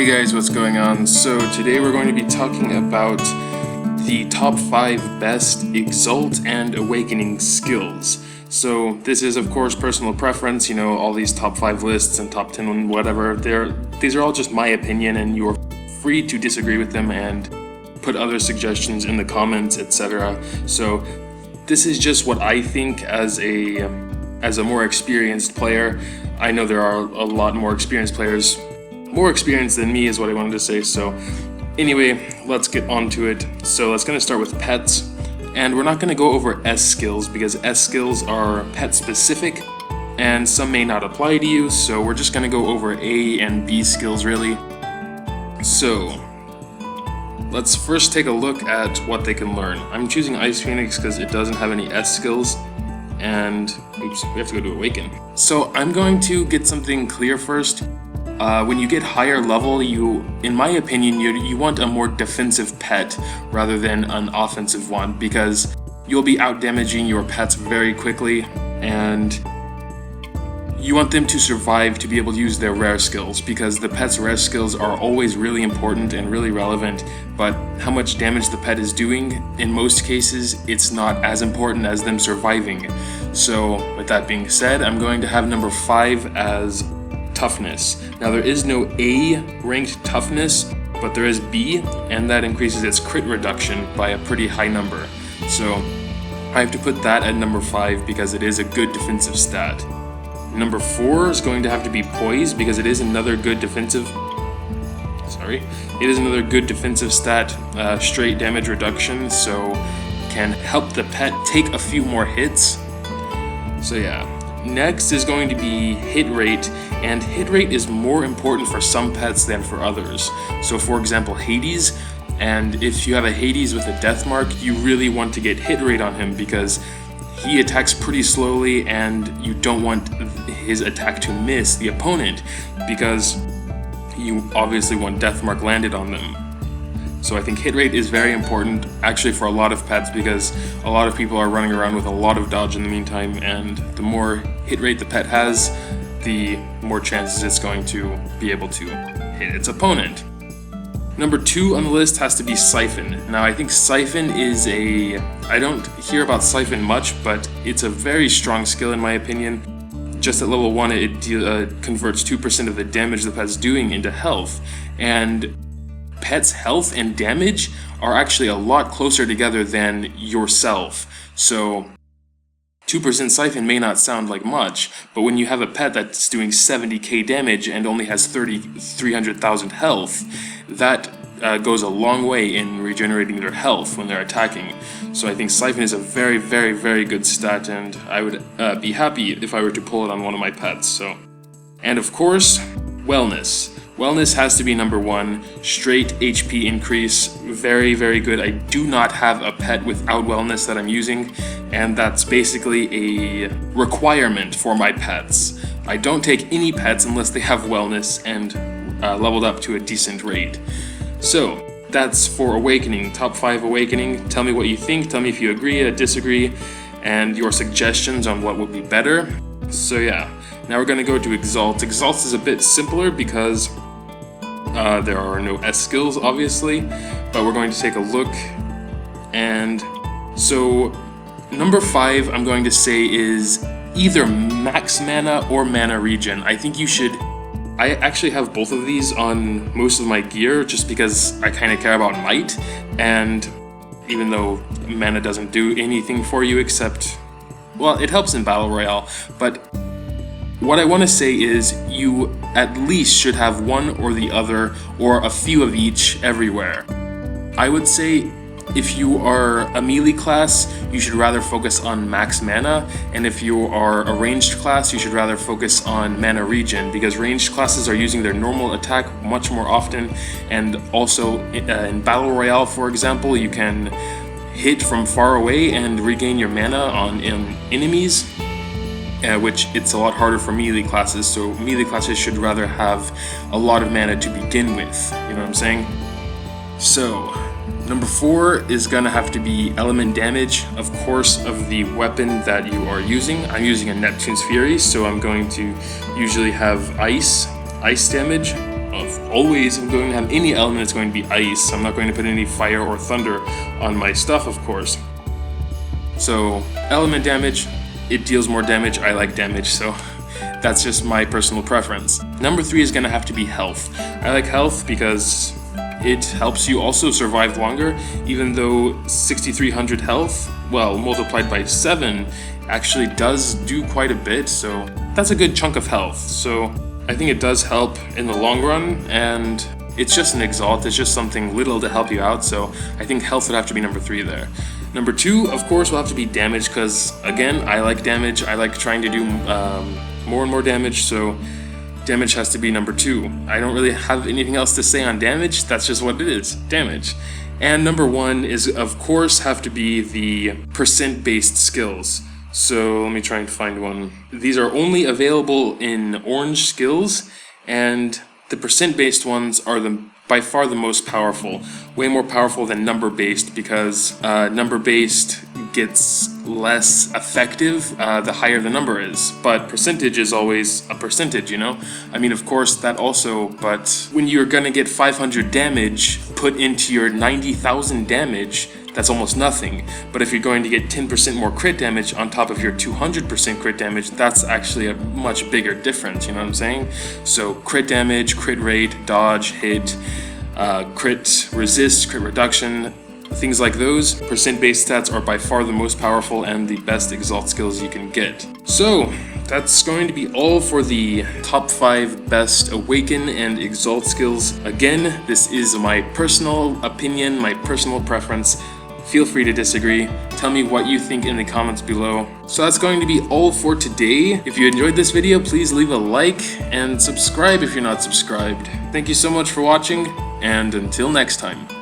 Hey guys, what's going on? So today we're going to be talking about the top 5 best Exalt and Awakening skills. So this is of course personal preference, you know, all these top 5 lists and top 10 whatever, these are all just my opinion and you're free to disagree with them and put other suggestions in the comments, etc. So this is just what I think as a more experienced player. I know there are a lot more experienced players, more experienced than me is what I wanted to say. So anyway, let's get on to it. So let's gonna start with pets, and we're not gonna go over S skills because S skills are pet specific and some may not apply to you, so we're just gonna go over A and B skills really. So let's first take a look at what they can learn. I'm choosing Ice Phoenix because it doesn't have any S skills, and oops, we have to go to Awaken. So I'm going to get something clear first. When you get higher level, in my opinion, you want a more defensive pet rather than an offensive one, because you'll be out damaging your pets very quickly, and you want them to survive to be able to use their rare skills, because the pet's rare skills are always really important and really relevant, but how much damage the pet is doing, in most cases, it's not as important as them surviving. So with that being said, I'm going to have number 5 as Toughness. Now there is no A ranked Toughness, but there is B, and that increases its crit reduction by a pretty high number. So I have to put that at number 5 because it is a good defensive stat. Number 4 is going to have to be Poise because it is another good defensive stat, straight damage reduction, so can help the pet take a few more hits. So yeah. Next is going to be hit rate, and hit rate is more important for some pets than for others. So for example, Hades, and if you have a Hades with a death mark, you really want to get hit rate on him because he attacks pretty slowly and you don't want his attack to miss the opponent because you obviously want death mark landed on them. So I think hit rate is very important actually for a lot of pets because a lot of people are running around with a lot of dodge in the meantime, and the more hit rate the pet has, the more chances it's going to be able to hit its opponent. Number 2 on the list has to be Siphon. Now I think Siphon is I don't hear about Siphon much, but it's a very strong skill in my opinion. Just at level 1 it converts 2% of the damage the pet's doing into health, and pet's health and damage are actually a lot closer together than yourself. So 2% Siphon may not sound like much, but when you have a pet that's doing 70k damage and only has 300,000 health, that goes a long way in regenerating their health when they're attacking. So I think Siphon is a very, very, very good stat, and I would be happy if I were to pull it on one of my pets. So, and of course, Wellness. Wellness has to be number 1, straight HP increase, very, very good. I do not have a pet without Wellness that I'm using, and that's basically a requirement for my pets. I don't take any pets unless they have Wellness and leveled up to a decent rate. So that's for Awakening, top 5 Awakening. Tell me what you think, tell me if you agree or disagree, and your suggestions on what would be better. So yeah. Now we're going to go to Exalt. Exalt is a bit simpler because there are no S skills, obviously, but we're going to take a look. And so number 5 I'm going to say is either max mana or mana regen. I think you should. I actually have both of these on most of my gear just because I kind of care about might, and even though mana doesn't do anything for you except, well, it helps in Battle Royale, but what I want to say is you at least should have one or the other or a few of each everywhere. I would say if you are a melee class, you should rather focus on max mana, and if you are a ranged class, you should rather focus on mana regen, because ranged classes are using their normal attack much more often, and also in Battle Royale, for example, you can hit from far away and regain your mana on enemies. Which it's a lot harder for melee classes, so melee classes should rather have a lot of mana to begin with, you know what I'm saying? So, number 4 is gonna have to be element damage, of course, of the weapon that you are using. I'm using a Neptune's Fury, so I'm going to usually have ice damage, always, if I'm going to have any element, it's going to be ice. I'm not going to put any fire or thunder on my stuff, of course. So, element damage, it deals more damage. I like damage, so that's just my personal preference. Number 3 is going to have to be health. I like health because it helps you also survive longer, even though 6,300 health, well, multiplied by 7, actually does do quite a bit, so that's a good chunk of health. So I think it does help in the long run, and it's just an Exalt, it's just something little to help you out, so I think health would have to be number 3 there. Number 2, of course, will have to be damage, because, again, I like damage. I like trying to do more and more damage, so damage has to be number 2. I don't really have anything else to say on damage, that's just what it is, damage. And number 1 is, of course, have to be the percent-based skills. So let me try and find one. These are only available in orange skills, and the percent-based ones are by far the most powerful. Way more powerful than number-based, because number-based gets less effective the higher the number is. But percentage is always a percentage, you know? I mean, of course, that also, but when you're gonna get 500 damage put into your 90,000 damage, that's almost nothing. But if you're going to get 10% more crit damage on top of your 200% crit damage, that's actually a much bigger difference, you know what I'm saying? So crit damage, crit rate, dodge, hit, crit resist, crit reduction, things like those, percent-based stats are by far the most powerful and the best Exalt skills you can get. So, that's going to be all for the top 5 best Awaken and Exalt skills. Again, this is my personal opinion, my personal preference. Feel free to disagree. Tell me what you think in the comments below. So that's going to be all for today. If you enjoyed this video, please leave a like and subscribe if you're not subscribed. Thank you so much for watching, and until next time.